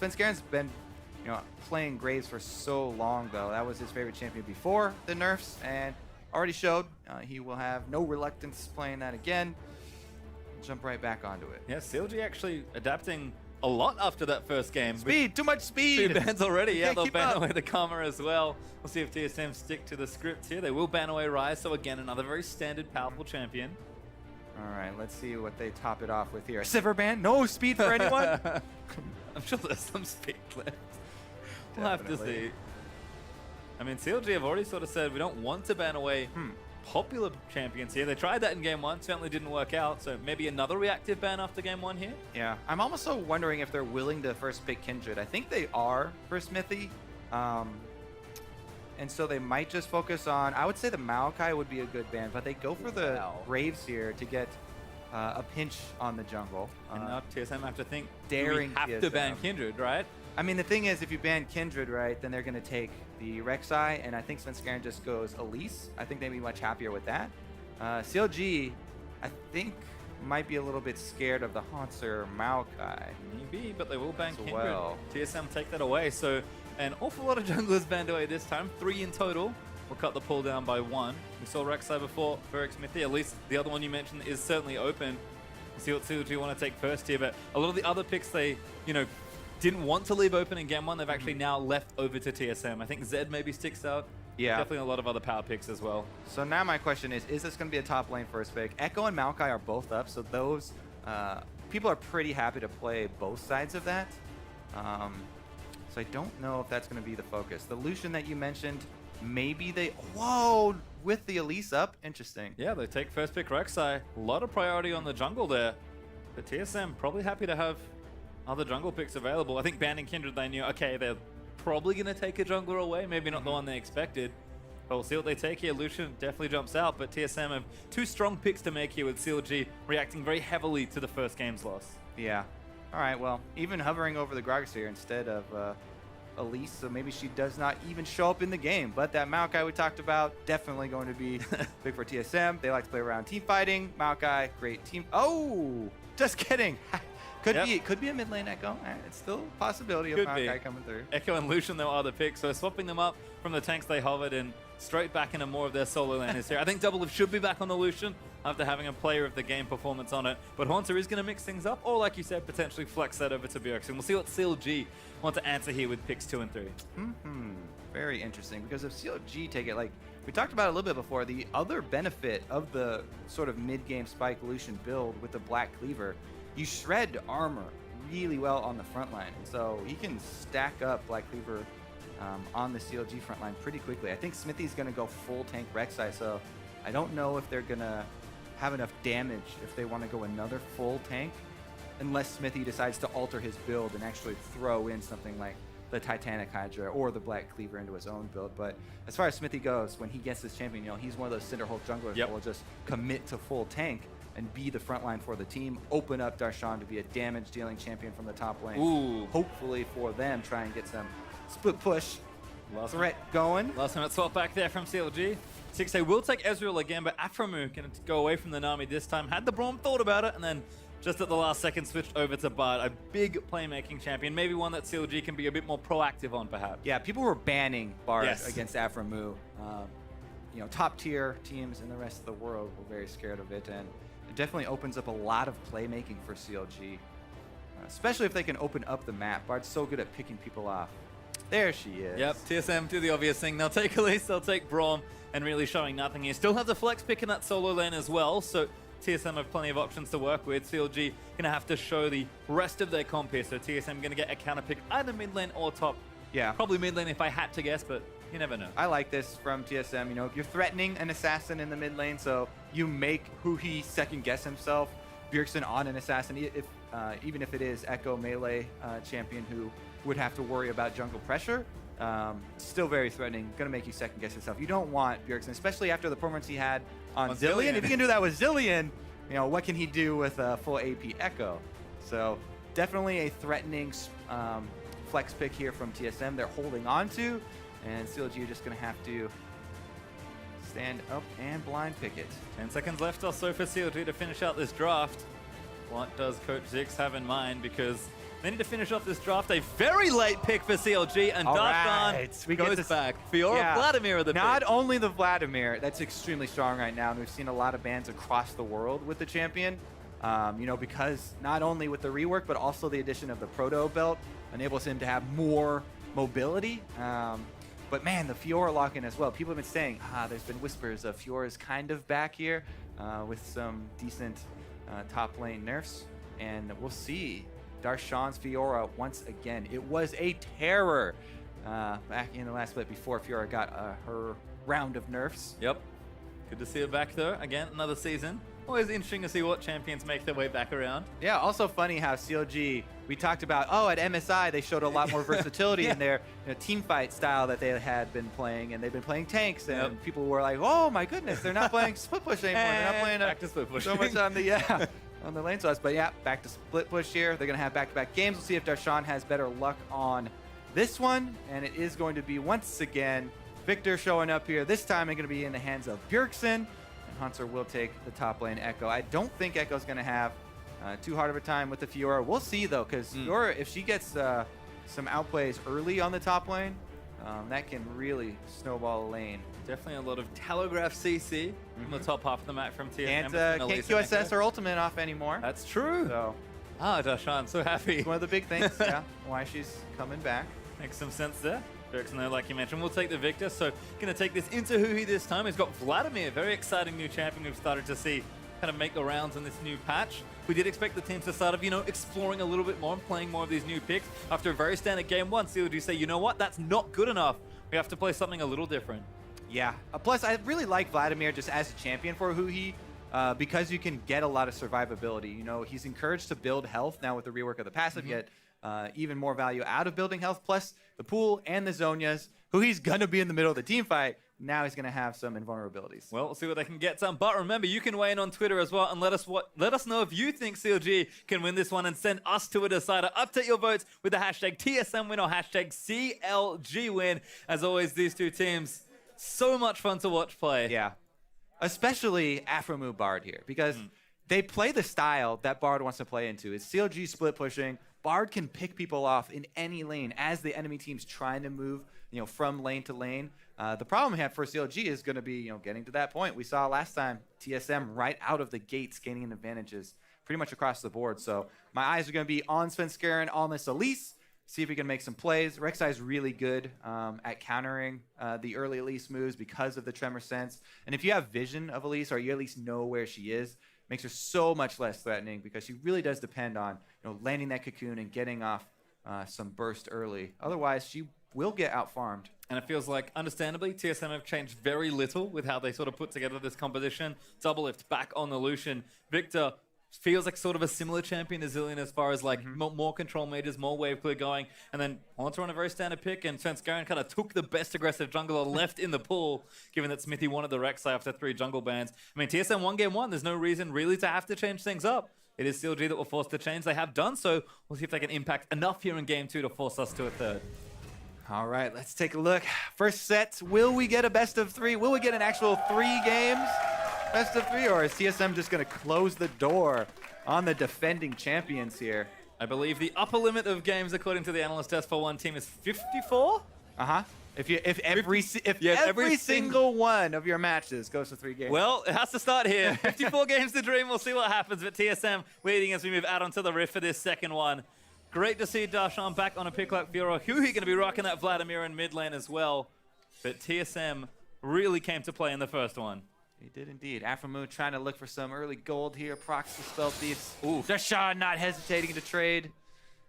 Svenskaren's been, playing Graves for so long, though. That was his favorite champion before the nerfs, and already showed he will have no reluctance playing that again. Jump right back onto it. Yeah, CLG actually adapting a lot after that first game. Speed, too much speed. 2 bans already. Yeah, they'll ban up. away the Karma as well. We'll see if TSM stick to the script here. They will ban away Rise, so again, another very standard, powerful champion. All right, let's see what they top it off with here. Sivir ban, no speed for anyone. I'm sure there's some speed left. We'll have to see. I mean, CLG have already sort of said we don't want to ban away popular champions here. They tried that in game 1, certainly didn't work out, so maybe another reactive ban after game 1 here? Yeah, I'm also wondering if they're willing to first pick Kindred. I think they are for Smithy. And so they might just focus on, I would say the Maokai would be a good ban, but they go for the Graves here to get a pinch on the jungle. And now TSM have to think, daring we have to ban Kindred, right? I mean, the thing is, if you ban Kindred, right, then they're going to take the Rek'Sai, and I think Svenskaren just goes Elise. I think they'd be much happier with that. CLG, I think, might be a little bit scared of the Haunter Maokai. Maybe, but they will ban Kindred. Well. TSM take that away, so an awful lot of junglers banned away this time, 3 in total. We'll cut the pull down by 1. We saw Rek'Sai before, Ferrex Smithy. At least the other one you mentioned is certainly open. We'll see what CLG want to take first here, but a lot of the other picks they, didn't want to leave open in game 1. They've actually now left over to TSM. I think Zed maybe sticks out. Yeah. Definitely a lot of other power picks as well. So now my question is this going to be a top lane first pick? Echo and Maokai are both up, so those people are pretty happy to play both sides of that. So I don't know if that's going to be the focus. The Lucian that you mentioned, maybe they... Whoa! With the Elise up? Interesting. Yeah, they take first pick Rek'Sai. A lot of priority on the jungle there. But TSM probably happy to have other jungle picks available. I think banning Kindred, they knew, okay, they're probably going to take a jungler away. Maybe not the one they expected. But we'll see what they take here. Lucian definitely jumps out, but TSM have 2 strong picks to make here with CLG reacting very heavily to the first game's loss. Yeah. All right, well, even hovering over the Gragas here instead of Elise, so maybe she does not even show up in the game. But that Maokai we talked about, definitely going to be big for TSM. They like to play around team fighting. Maokai, great team. Oh, just kidding. Could be a mid lane Echo. It's still a possibility of Maokai coming through. Echo and Lucian, though, are the picks. So swapping them up from the tanks they hovered and straight back into more of their solo laners here. I think Double Lift should be back on the Lucian after having a player of the game performance on it. But Haunter is going to mix things up, or like you said, potentially flex that over to Bjergsen. We'll see what CLG want to answer here with picks 2 and 3. Very interesting, because if CLG take it, like we talked about a little bit before, the other benefit of the sort of mid-game Spike Lucian build with the Black Cleaver, you shred armor really well on the front line, and so he can stack up Black Cleaver on the CLG front line pretty quickly. I think Smithy's going to go full tank Rek'Sai, so I don't know if they're going to have enough damage if they want to go another full tank, unless Smithy decides to alter his build and actually throw in something like the Titanic Hydra or the Black Cleaver into his own build. But as far as Smithy goes, when he gets this champion, he's one of those Cinderhulk junglers that will just commit to full tank and be the front line for the team, open up Darshan to be a damage-dealing champion from the top lane. Ooh. Hopefully for them, try and get some split push threat going. Last minute swap back there from CLG. 6A will take Ezreal again, but Aphromu can go away from the Nami this time. Had the Braum, thought about it, and then just at the last second switched over to Bard, a big playmaking champion, maybe one that CLG can be a bit more proactive on, perhaps. Yeah, people were banning Bard against Aphromu. Top tier teams in the rest of the world were very scared of it, and it definitely opens up a lot of playmaking for CLG, especially if they can open up the map. Bard's so good at picking people off. There she is. Yep, TSM do the obvious thing. They'll take Elise, they'll take Braum, and really showing nothing here. Still have the flex pick in that solo lane as well, so TSM have plenty of options to work with. CLG going to have to show the rest of their comp here, so TSM going to get a counter pick either mid lane or top. Yeah. Probably mid lane if I had to guess, but you never know. I like this from TSM. You're threatening an assassin in the mid lane, so you make who he second guess himself Bjergsen on an assassin, even if it is Echo melee champion who would have to worry about jungle pressure. Still very threatening, gonna make you second guess yourself. You don't want Bjergsen, especially after the performance he had on Zilean. If you can do that with Zilean, what can he do with a full AP Echo? So definitely a threatening flex pick here from TSM. They're holding on to, and CLG are just gonna have to stand up and blind pick it. 10 seconds left or so for CLG to finish out this draft. What does Coach Zix have in mind? Because They need to finish off this draft. A very late pick for CLG, and Darshan goes back. Fiora, Vladimir are the Not pick. only the Vladimir, that's extremely strong right now, and we've seen a lot of bans across the world with the champion. You know, because not only with the rework, but also the addition of the Proto belt enables him to have more mobility. But man, the Fiora lock-in as well. People have been saying, there's been whispers of Fiora's kind of back here with some decent top lane nerfs. And we'll see Darshan's Fiora once again. It was a terror back in the last split before Fiora got her round of nerfs. Yep. Good to see her back though. Again, another season. Always interesting to see what champions make their way back around. Yeah, also funny how CLG, we talked about, at MSI they showed a lot more versatility in their team fight style that they had been playing, and they've been playing tanks, and people were like, oh my goodness, they're not playing split push anymore. They're not playing back to split push. So much on the on the lane sauce. But yeah, back to split push here. They're gonna have back-to-back games. We'll see if Darshan has better luck on this one, and it is going to be once again Victor showing up here. This time it's gonna be in the hands of Bjergsen. Hunter will take the top lane Echo. I don't think Echo's going to have too hard of a time with the Fiora. We'll see, though, because Fiora, if she gets some outplays early on the top lane, that can really snowball a lane. Definitely a lot of telegraph CC from the top half of the map from TSM. Can't QSS her ultimate off anymore. That's true. So, Darshan, so happy. It's one of the big things, yeah, why she's coming back. Makes some sense there. Bjergsen, though, like you mentioned, will take the Victor, so going to take this into Huhi this time. He's got Vladimir, very exciting new champion we've started to see kind of make the rounds in this new patch. We did expect the teams to start of, exploring a little bit more and playing more of these new picks. After a very standard game one, CLG say, you know what, that's not good enough. We have to play something a little different. Yeah, plus I really like Vladimir just as a champion for Huhi. Because you can get a lot of survivability. He's encouraged to build health now with the rework of the passive, yet even more value out of building health, plus the pool and the Zhonya's, who he's going to be in the middle of the team fight. Now he's going to have some invulnerabilities. Well, we'll see what they can get some. But remember, you can weigh in on Twitter as well and let us know if you think CLG can win this one and send us to a decider. Update your votes with the hashtag TSM win or hashtag CLG win. As always, these two teams, so much fun to watch play. Yeah. Especially Aphromoo Bard here, because they play the style that Bard wants to play into. It's CLG split pushing. Bard can pick people off in any lane as the enemy team's trying to move, from lane to lane. The problem we have for CLG is going to be, getting to that point. We saw last time TSM right out of the gates gaining advantages pretty much across the board. So my eyes are going to be on Svenskeren, on this Elise. See if we can make some plays. Rek'Sai is really good at countering the early Elise moves because of the Tremor Sense. And if you have vision of Elise, or you at least know where she is, makes her so much less threatening because she really does depend on landing that cocoon and getting off some burst early. Otherwise, she will get out-farmed. And it feels like, understandably, TSM have changed very little with how they sort of put together this composition. Doublelift back on the Lucian. Victor feels like sort of a similar champion to Zillion as far as like more control mages, more wave clear going. And then Haunter on a very standard pick, and Svenskeren kind of took the best aggressive jungler left in the pool, given that Smithy wanted the Rek'Sai after 3 jungle bans. I mean, TSM won game 1. There's no reason really to have to change things up. It is CLG that will force the change. They have done so. We'll see if they can impact enough here in game 2 to force us to a third. All right, let's take a look. First set, will we get a best of 3? Will we get an actual 3 games? Best of 3, or is TSM just going to close the door on the defending champions here? I believe the upper limit of games, according to the analyst test for one team, is 54. If every single one of your matches goes to 3 games. Well, it has to start here. 54 games to dream. We'll see what happens. But TSM leading as we move out onto the rift for this second one. Great to see Darshan back on a pick like Fiora. Huhi going to be rocking that Vladimir in mid lane as well. But TSM really came to play in the first one. He did indeed. Aphromoo trying to look for some early gold here. Procs the spell thieves. Ooh, Darshan not hesitating to trade.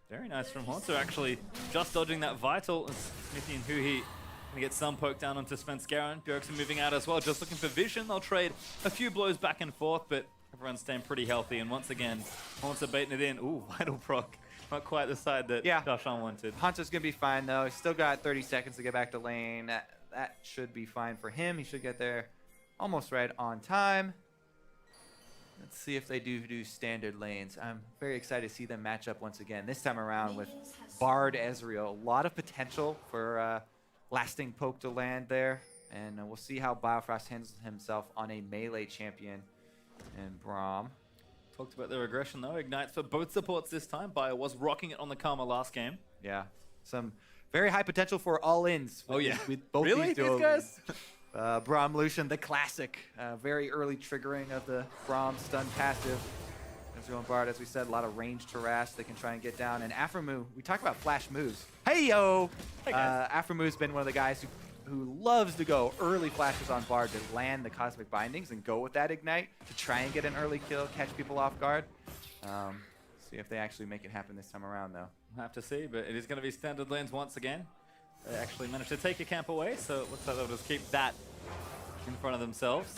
Very nice from Haunter, actually. Just dodging that Vital. Smithy and Huhi going to get some poke down onto Svenskeren. Bjergsen moving out as well, just looking for vision. They'll trade a few blows back and forth, but everyone's staying pretty healthy. And once again, Haunter baiting it in. Ooh, Vital proc. Not quite the side that Darshan wanted. Haunter's going to be fine, though. He's still got 30 seconds to get back to lane. That should be fine for him. He should get there almost right on time. Let's see if they do standard lanes. I'm very excited to see them match up once again. This time around with Bard Ezreal. A lot of potential for lasting poke to land there. And we'll see how Biofrost handles himself on a melee champion and Braum. Talked about their aggression though. Ignites for both supports this time. Bio was rocking it on the Karma last game. Yeah, some very high potential for all-ins. Oh yeah, with both really? these duos. These guys? Braum Lucian, the classic. Very early triggering of the Braum stun passive. Ezreal Bard, as we said, a lot of range harass they can try and get down. And Aframu, we talked about flash moves. Hey yo! Hey guys. Aframu's been one of the guys who loves to go early flashes on Bard to land the Cosmic Bindings and go with that Ignite to try and get an early kill, catch people off guard. See if they actually make it happen this time around, though. We'll have to see, but it is going to be standard lanes once again. They actually managed to take a camp away, so it looks like they'll just keep that in front of themselves.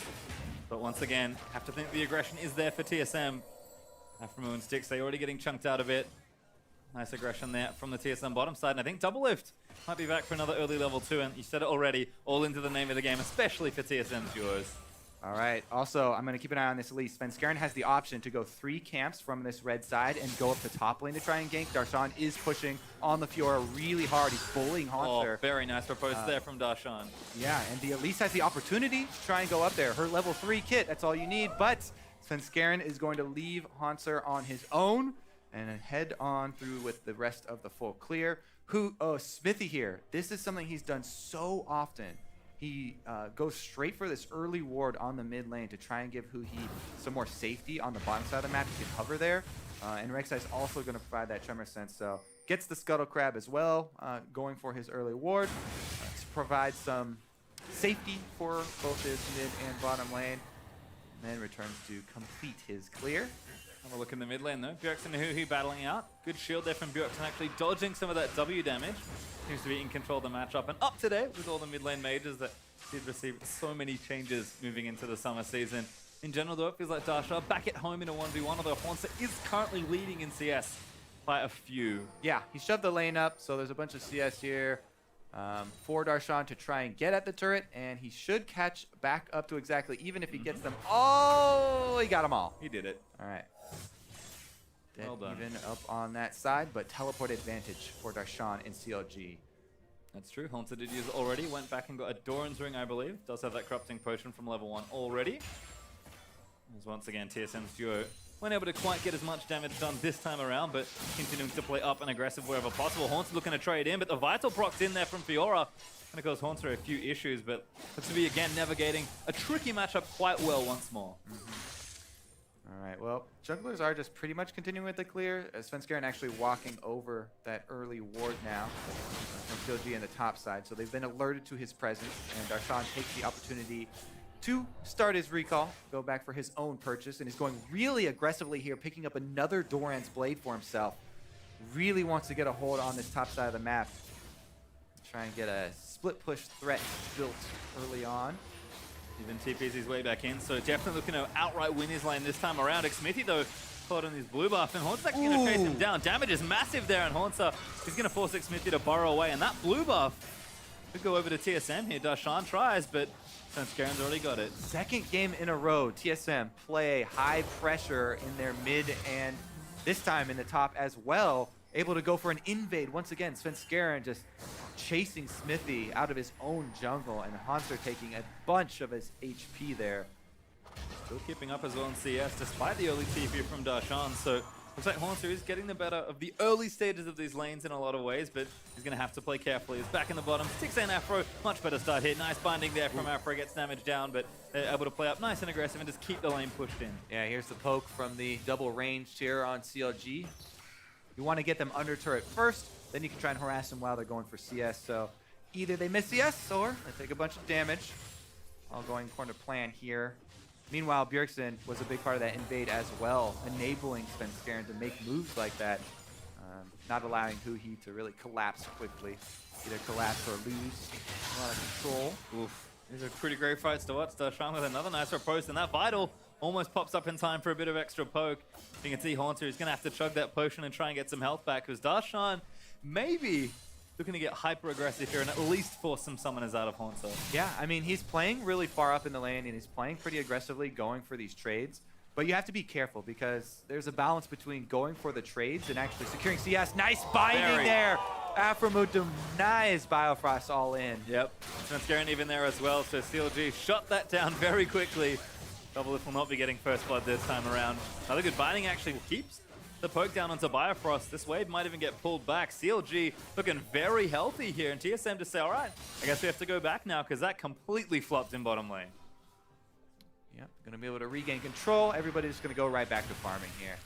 But once again, have to think the aggression is there for TSM. Aframu and Styx, they're already getting chunked out of it. Nice aggression there from the TSM bottom side, and I think Double Lift might be back for another early level 2, and you said it already, all into the name of the game, especially for TSM's duos. All right. Also, I'm going to keep an eye on this elite. Svenskeren has the option to go 3 camps from this red side and go up the top lane to try and gank. Darshan is pushing on the Fiora really hard. He's bullying Haunter. Oh, very nice proposed there from Darshan. Yeah, and the Elise has the opportunity to try and go up there. Her level 3 kit, that's all you need. But Svenskeren is going to leave Haunter on his own and head on through with the rest of the full clear. Smithy here. This is something he's done so often. He goes straight for this early ward on the mid lane to try and give Huhi some more safety on the bottom side of the map. He can hover there. And Rek'Sai is also going to provide that Tremor Sense. So gets the Scuttle Crab as well, going for his early ward to provide some safety for both his mid and bottom lane. And then returns to complete his clear. Have a look in the mid lane though. Bjergsen and Huhi battling out. Good shield there from Bjergsen, actually dodging some of that W damage. Seems to be in control of the matchup. And up to date with all the mid lane mages that did receive so many changes moving into the summer season. In general though, it feels like Darsha back at home in a 1v1, although Haunter is currently leading in CS by a few. Yeah, he shoved the lane up, so there's a bunch of CS here for Darshan to try and get at the turret, and he should catch back up to exactly, even if he gets them. Oh, he got them all. He did it. All right. Dead Well done. even up on that side, but teleport advantage for Darshan in CLG. That's true. Haunter did use it already. Went back and got a Doran's Ring, I believe. Does have that corrupting potion from level 1 already. As once again, TSM's duo weren't able to quite get as much damage done this time around, but continuing to play up and aggressive wherever possible. Haunter looking to trade in, but the Vital proc's in there from Fiora. Going to cause Haunter a few issues, but looks to be again navigating a tricky matchup quite well once more. All right, well, junglers are just pretty much continuing with the clear. Svenskeren actually walking over that early ward now from CLG in the top side, so they've been alerted to his presence, and Darshan takes the opportunity to start his recall, go back for his own purchase, and he's going really aggressively here, picking up another Doran's Blade for himself. Really wants to get a hold on this top side of the map. Try and get a split push threat built early on. Even TP's his way back in, so definitely looking to outright win his lane this time around. Smithy though, caught on his blue buff, and Haunter's actually going to chase him down. Damage is massive there, and Haunter is going to force Smithy to burrow away, and that blue buff could go over to TSM here. Darshan tries, but Svenskaren's already got it. Second game in a row, TSM play high pressure in their mid and this time in the top as well. Able to go for an invade once again. Svenskeren just chasing Smithy out of his own jungle, and Haunter taking a bunch of his HP there. Still keeping up as well in CS despite the early TP from Darshan, so looks like Haunter is getting the better of the early stages of these lanes in a lot of ways, but he's going to have to play carefully. He's back in the bottom. 6 and Afro, much better start here. Nice binding there from Afro, gets damage down, but they're able to play up nice and aggressive and just keep the lane pushed in. Yeah, here's the poke from the double ranged here on CLG. You want to get them under turret first, then you can try and harass them while they're going for CS. So either they miss CS or they take a bunch of damage. All going according to plan here. Meanwhile, Bjergsen was a big part of that invade as well, enabling Svenskeren to make moves like that, not allowing Huhi to really collapse quickly. Either collapse or lose. A lot of control. Oof. These are pretty great fights to watch. Darshan with another nice riposte, and that Vital almost pops up in time for a bit of extra poke. You can see Haunter is going to have to chug that potion and try and get some health back, because Darshan maybe looking to get hyper aggressive here and at least force some summoners out of Haunter. Yeah, I mean, he's playing really far up in the lane, and he's playing pretty aggressively, going for these trades. But you have to be careful, because there's a balance between going for the trades and actually securing CS. Nice binding there! Aframu denies Biofrost all in. Yep. Svenskeren even there as well, so CLG shut that down very quickly. Doublelift will not be getting first blood this time around. Another good binding actually keeps the poke down onto Bifrost. This wave might even get pulled back. CLG looking very healthy here, and TSM just say, all right, I guess we have to go back now because that completely flopped in bottom lane. Yep, gonna be able to regain control. Everybody's just gonna go right back to farming here.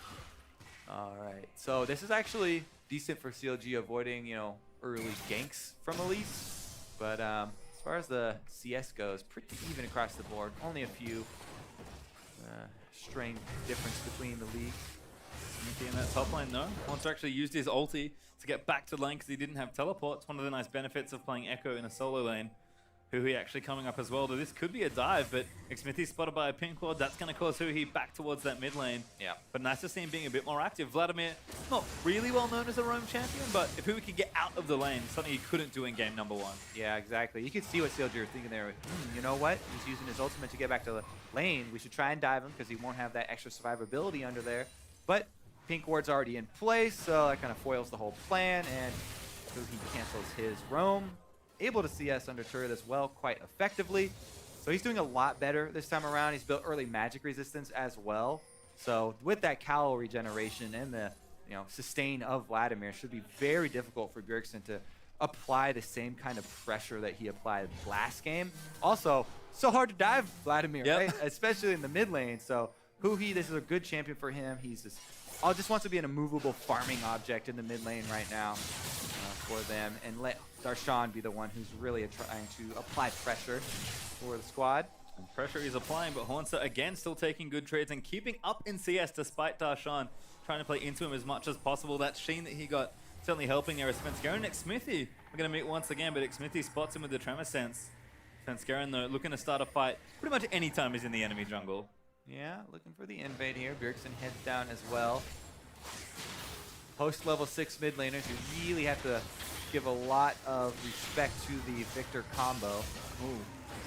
All right, so this is actually decent for CLG, avoiding, you know, early ganks from Elise. But as far as the CS goes, pretty even across the board. Only a few strength difference between the leagues. Smithy in that top lane, though. Wants to actually use his ulti to get back to lane because he didn't have teleport. It's one of the nice benefits of playing Echo in a solo lane. Huhi actually coming up as well. Though this could be a dive, but Smithy's spotted by a pink ward. That's going to cause Huhi back towards that mid lane. Yeah. But nice to see him being a bit more active. Vladimir, not really well known as a roam champion, but if Huhi could get out of the lane, something he couldn't do in game number 1. Yeah, exactly. You can see what CLG are thinking there. You know what? He's using his ultimate to get back to the lane. We should try and dive him because he won't have that extra survivability under there. But pink ward's already in place, so that kind of foils the whole plan, and Huhi cancels his roam. Able to CS under turret as well quite effectively. So he's doing a lot better this time around. He's built early magic resistance as well. So with that Cowl regeneration and the sustain of Vladimir, should be very difficult for Bjergsen to apply the same kind of pressure that he applied last game. Also, so hard to dive Vladimir, right? Especially in the mid lane. So Huhi, this is a good champion for him. He's just wants to be an immovable farming object in the mid lane right now for them, and let Darshan be the one who's really trying to apply pressure for the squad. And pressure he's applying, but Hornster again still taking good trades and keeping up in CS despite Darshan trying to play into him as much as possible. That Sheen that he got certainly helping there as Svenskeren. Smithy, we're going to meet once again, but Smithy spots him with the Tremor Sense. Svenskeren, though, looking to start a fight pretty much any time he's in the enemy jungle. Yeah, looking for the invade here. Bjergsen heads down as well. Post level 6 mid laners, you really have to give a lot of respect to the Victor combo. Ooh.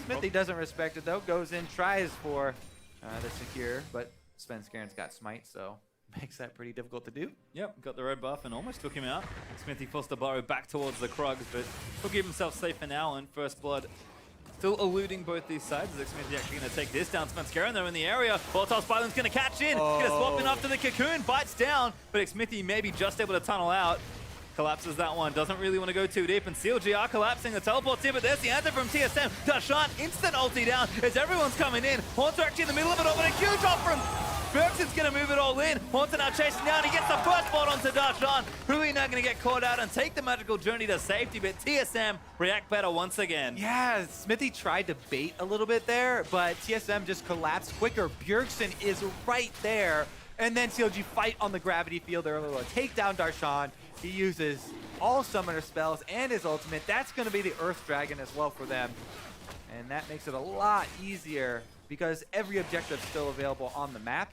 Smithy doesn't respect it though, goes in, tries for the secure, but Svenskeren's got smite, so makes that pretty difficult to do. Yep, got the red buff and almost took him out. Smithy forced the burrow back towards the Krugs, but he'll keep himself safe for now, and first blood still eluding both these sides. Smithy actually going to take this down. Svenskeren though in the area. Volatile Spyland's going to catch in. Going to swap in after the Cocoon. Bites down, but Smithy maybe just able to tunnel out. Collapses that one. Doesn't really want to go too deep, and CLG are collapsing. The teleport's here, but there's the answer from TSM. Darshan instant ulti down as everyone's coming in. Haunter actually in the middle of it all, but a huge off from Bjergsen's going to move it all in. Haunter now chasing down. He gets the first spot onto Darshan. Huhi now going to get caught out and take the magical journey to safety, but TSM react better once again. Yeah, Smithy tried to bait a little bit there, but TSM just collapsed quicker. Bjergsen is right there, and then CLG fight on the gravity field. They're able to take down Darshan. He uses all summoner spells and his ultimate. That's going to be the Earth Dragon as well for them. And that makes it a lot easier because every objective is still available on the map.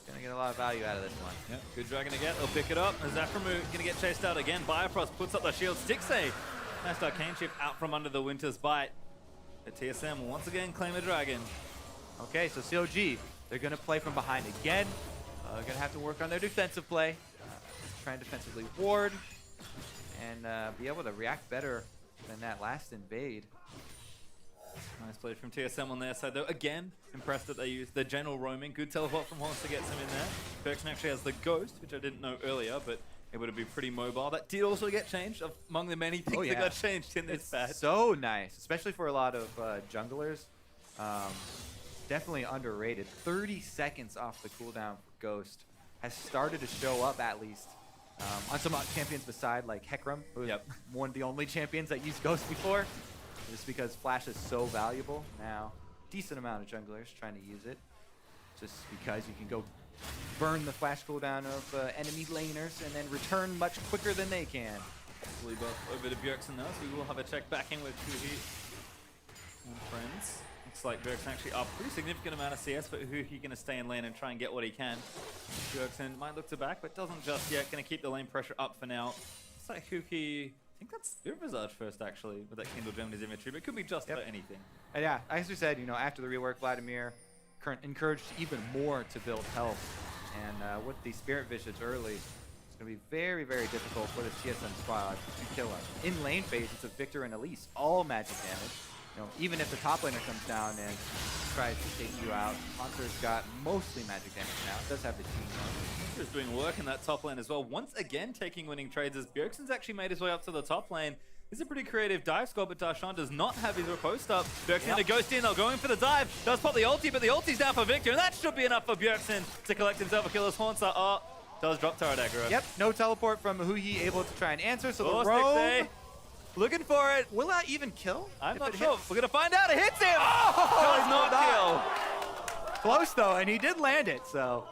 Going to get a lot of value out of this one. Yep, good dragon to get. They'll pick it up. Zaframu going to get chased out again. Bifrost puts up the shield. Stixay. Nice arcane shift out from under the Winter's Bite. The TSM will once again claim a dragon. Okay, so CLG, they're going to play from behind again. They're going to have to work on their defensive play. Try and defensively ward and be able to react better than that last invade. Nice play from TSM on their side though. Again, impressed that they used the general roaming. Good teleport from Horns to get some in there. Bjergsen actually has the Ghost, which I didn't know earlier, but able to be pretty mobile. That did also get changed among the many things that got changed in this patch. So nice, especially for a lot of junglers. Definitely underrated. 30 seconds off the cooldown for Ghost has started to show up at least. On some champions beside like Hecarim, who is one of the only champions that used Ghost before, just because Flash is so valuable. Now, decent amount of junglers trying to use it, just because you can go burn the Flash cooldown of enemy laners and then return much quicker than they can. Fully buff over to Bjergsen though, so we will have a check back in with Huhi and friends. Looks like Bjergsen actually up pretty significant amount of CS, but Huhi going to stay in lane and try and get what he can. Bjergsen might look to back, but doesn't just yet. Going to keep the lane pressure up for now. Looks like Huhi, I think that's Visage first actually, with that Kindle gem in his inventory, but it could be just about anything. Yeah, as we said, after the rework, Vladimir encouraged even more to build health. And with the Spirit Visage early, it's going to be very, very difficult for the TSM squad to kill him. In lane phase, it's a Victor and Elise, all magic damage. you know, even if the top laner comes down and tries to take you out, Haunter's got mostly magic damage now. Does have the team though. Haunter's doing work in that top lane as well. Once again taking winning trades as Bjergsen's actually made his way up to the top lane. It's a pretty creative dive squad, but Darshan does not have his riposte up. Bjergsen gonna ghost in, they'll go in for the dive. Does pop the ulti, but the ulti's down for Victor, and that should be enough for Bjergsen to collect himself a kill as Haunter does drop turret aggro. Yep, no teleport from Huhi able to try and answer, so the Rogue rogue looking for it. Will that even kill? I'm if not it sure. hits? We're gonna find out. It hits him! Oh, Does not kill. Close though, and he did land it, so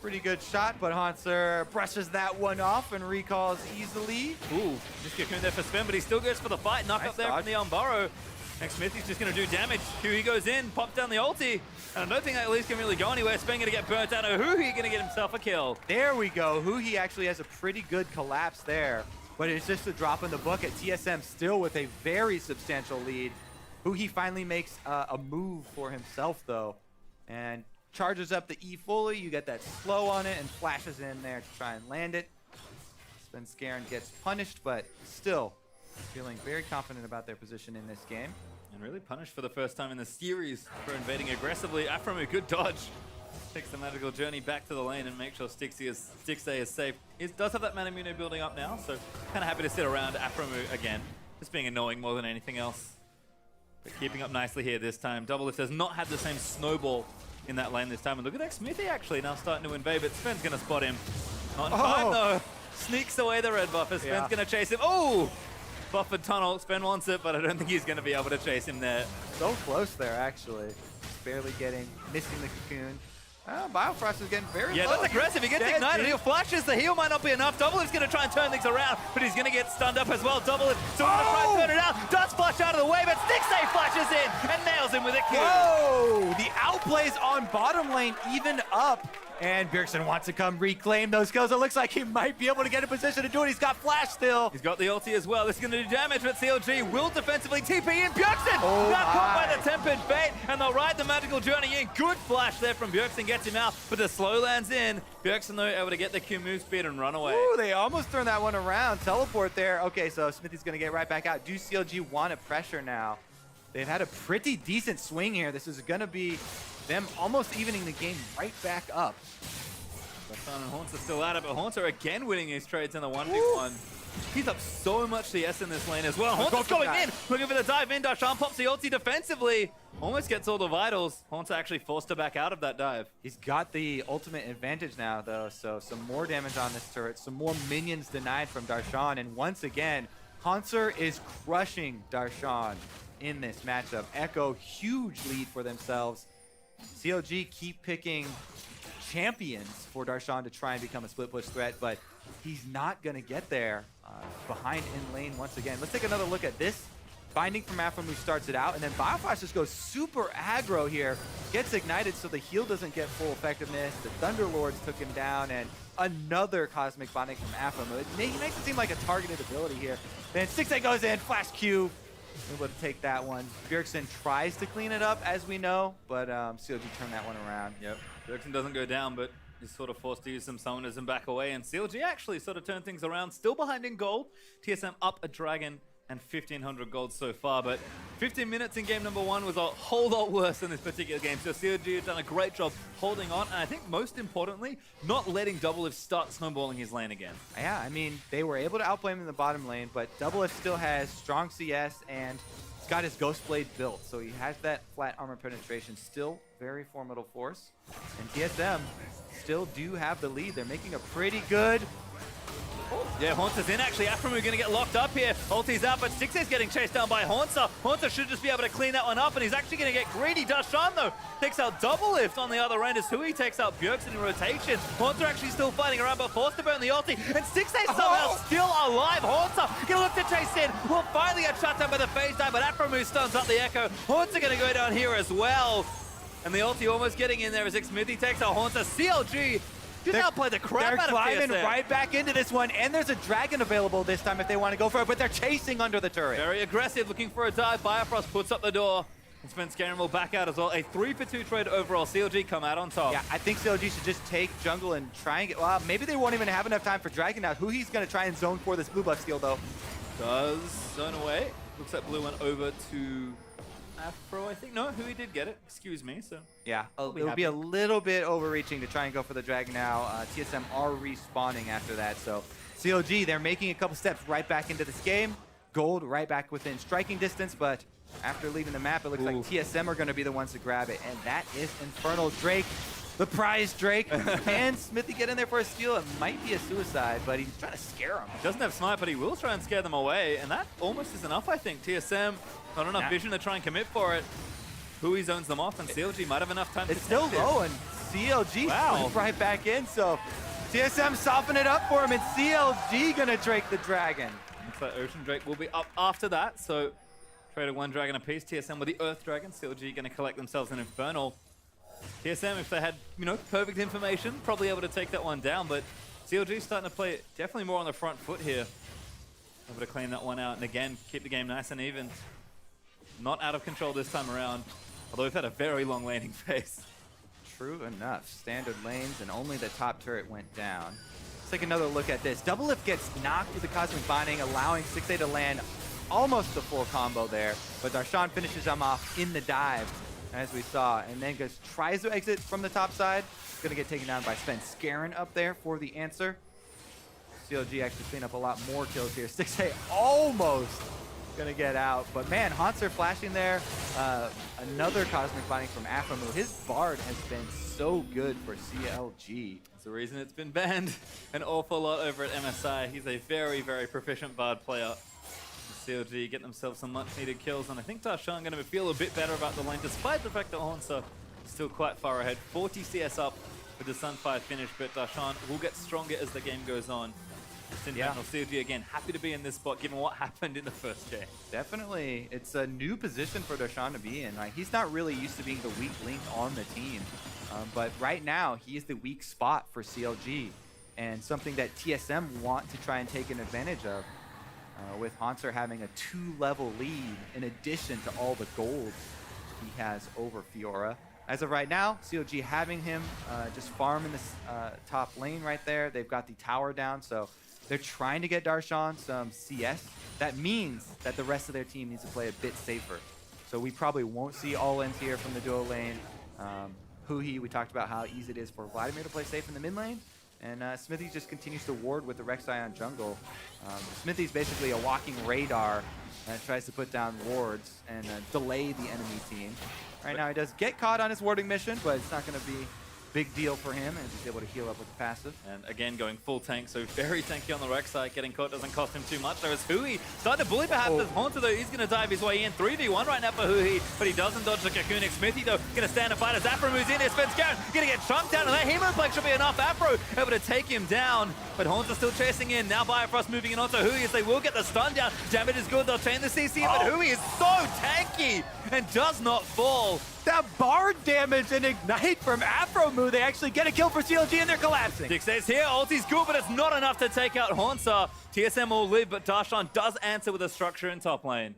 pretty good shot, but Haunter brushes that one off and recalls easily. Ooh, just cocoon there for Sven, but he still goes for the fight. Knock Nice up there dodge. from the Unburrow. Next Smithy's just gonna do damage. Huhi goes in, pops down the ulti. And I don't think that at least can really go anywhere. Sven gonna get burnt out. Huhi gonna get himself a kill. There we go. Huhi actually has a pretty good collapse there, but it's just a drop in the bucket. TSM still with a very substantial lead. Huhi finally makes a move for himself though, and charges up the E fully. You get that slow on it and flashes in there to try and land it. Sven Skaren gets punished, but still feeling very confident about their position in this game. And really punished for the first time in the series for invading aggressively. Aphromu, good dodge. Takes the magical journey back to the lane and make sure Stixay is safe. It does have that Manamune building up now, so kind of happy to sit around Aphromu again. Just being annoying more than anything else. But keeping up nicely here this time. Doublelift has not had the same snowball in that lane this time. And look at that Smithy actually now starting to invade, but Sven's going to spot him. Not in time though. Sneaks away the red buffer. Sven's going to chase him. Oh! Buffered tunnel. Sven wants it, but I don't think he's going to be able to chase him there. So close there, actually. Just barely missing the cocoon. Biofrost is getting very low. That's aggressive. He gets ignited. He'll flashes. The heal might not be enough. Doublelift's going to try and turn things around, but he's going to get stunned up as well. Doublelift still going to try and turn it out. Does flash out of the way, but Stixay flashes in and nails him with a kill. Whoa! The outplays on bottom lane even up. And Bjergsen wants to come reclaim those kills. It looks like he might be able to get in position to do it. He's got flash still. He's got the ulti as well. This is going to do damage, but CLG will defensively TP in. Bjergsen Oh now caught my. by the Tempered Fate, and they'll ride the magical journey in. Good flash there from Bjergsen, gets him out, but the slow lands in. Bjergsen, though, able to get the Q move speed and run away. Ooh, they almost turned that one around. Teleport there. Okay, so Smithy's going to get right back out. Do CLG want to pressure now? They've had a pretty decent swing here. This is going to be them almost evening the game right back up. Darshan and Haunter still at it, but Haunter again winning his trades in the 1v1. He's up so much CS in this lane as well. Haunter's going in, looking for the dive in. Darshan pops the ulti defensively. Almost gets all the vitals. Haunter actually forced her back out of that dive. He's got the ultimate advantage now, though, so some more damage on this turret, some more minions denied from Darshan, and once again, Haunter is crushing Darshan in this matchup. Echo, huge lead for themselves. CLG keep picking champions for Darshan to try and become a split push threat, but he's not going to get there. Behind in lane once again. Let's take another look at this. Binding from Aphromu starts it out, and then Biofrost just goes super aggro here. Gets ignited so the heal doesn't get full effectiveness. The Thunderlords took him down, and another Cosmic Binding from Aphromu. He makes it seem like a targeted ability here. Then Stixay goes in, flash Q. Able to take that one. Bjergsen tries to clean it up, as we know, but CLG turned that one around. Yep, Bjergsen doesn't go down, but he's sort of forced to use some summoners and back away, and CLG actually sort of turned things around. Still behind in gold. TSM up a dragon and 1,500 gold so far, but 15 minutes in game number 1 was a whole lot worse than this particular game. So CLG have done a great job holding on, and I think most importantly, not letting Doublelift start snowballing his lane again. Yeah, I mean, they were able to outplay him in the bottom lane, but Doublelift still has strong CS, and he's got his Ghost Blade built, so he has that flat armor penetration. Still very formidable force, and TSM still do have the lead. They're making a pretty good... Yeah, Haunter's in actually. Aphromu going to get locked up here. Ulti's out, but Stixay's getting chased down by Haunter. Haunter should just be able to clean that one up, and he's actually going to get greedy. Darshan, though, takes out Doublelift on the other end as Huhi takes out Bjergsen in rotation. Haunter actually still fighting around, but forced to burn the ulti, and Stixay somehow still alive. Haunter going to look to chase in. Will finally get shut down by the phase dive, but Aphromu stuns up the Echo. Haunter going to go down here as well. And the ulti almost getting in there as Smithy takes out Haunter. CLG just outplay the crap out of TSM. They're climbing right back into this one, and there's a dragon available this time if they want to go for it, but they're chasing under the turret. Very aggressive, looking for a dive. Biofrost puts up the door. And Sven Skaren will back out as well. A 3-for-2 trade overall. CLG come out on top. Yeah, I think CLG should just take jungle and try and get... Well, maybe they won't even have enough time for dragon now. Huhi's going to try and zone for this blue buff steal, though. Does zone away. Looks like blue went over to Afro, I think. No, Hui did get it. Excuse me. So Yeah, I'll it be would be a happy. little bit overreaching to try and go for the Dragon now. TSM are respawning after that, so CLG, they're making a couple steps right back into this game. Gold right back within striking distance, but after leaving the map, it looks like TSM are going to be the ones to grab it, and that is Infernal Drake. The prize Drake. Can Smithy get in there for a steal? It might be a suicide, but he's trying to scare him. Doesn't have snipe, but he will try and scare them away, and that almost is enough, I think. TSM, not enough vision to try and commit for it. Hui zones them off, and CLG might have enough time to It's still low, and CLG slipped right back in, so TSM soften it up for him, and CLG gonna Drake the Dragon. Looks like Ocean Drake will be up after that, so traded one dragon apiece. TSM with the Earth Dragon. CLG gonna collect themselves an Infernal. TSM, if they had, you know, perfect information, probably able to take that one down, but CLG starting to play definitely more on the front foot here. Able to clean that one out, and again, keep the game nice and even. Not out of control this time around, although we've had a very long laning phase. True enough. Standard lanes, and only the top turret went down. Let's take another look at this. Double Lift gets knocked with the Cosmic Binding, allowing 6A to land almost the full combo there, but Darshan finishes him off in the dive, as we saw, and then tries to exit from the top side. Gonna get taken down by Sven Skarin up there for the answer. CLG actually clean up a lot more kills here. 6A almost gonna get out, but man, Hanser flashing there. Another Cosmic Binding from Aphromu. His Bard has been so good for CLG. That's the reason it's been banned an awful lot over at MSI. He's a very, very proficient Bard player. CLG get themselves some much needed kills, and I think Darshan going to feel a bit better about the lane, despite the fact that Hanser is still quite far ahead. 40 CS up with the Sunfire finish, but Darshan will get stronger as the game goes on. CLG again, happy to be in this spot given what happened in the first game. Definitely, it's a new position for Darshan to be in. Like, he's not really used to being the weak link on the team, but right now he is the weak spot for CLG, and something that TSM want to try and take an advantage of. With Hanser having a 2-level lead in addition to all the gold he has over Fiora. As of right now, CLG having him just farm in this top lane right there. They've got the tower down, so they're trying to get Darshan some CS. That means that the rest of their team needs to play a bit safer. So we probably won't see all-ins here from the duo lane. Hui, we talked about how easy it is for Vladimir to play safe in the mid lane. And Smithy just continues to ward with the Rek'Sai on jungle. Smithy's basically a walking radar that tries to put down wards and delay the enemy team. Right now he does get caught on his warding mission, but it's not going to be big deal for him as he's able to heal up with the passive. And again, going full tank, so very tanky on the Rek'Sai. Getting caught doesn't cost him too much. There is Hui. Starting to bully perhaps as Hanser, though. He's going to dive his way in. 3v1 right now for Hui, but he doesn't dodge the Kakunic. Smithy, though, going to stand and fight as Afro moves in. Sven Skarin going to get chunked down, and that Hemoplex should be enough. Afro able to take him down, but Hanser still chasing in. Now Bifrost moving in onto Hui as they will get the stun down. Damage is good. They'll chain the CC, but Hui is so tanky and does not fall. That Bard damage and Ignite from Aphromu, they actually get a kill for CLG and they're collapsing. 6A's here, ulti's good, but it's not enough to take out Hanser. TSM will live, but Darshan does answer with a structure in top lane.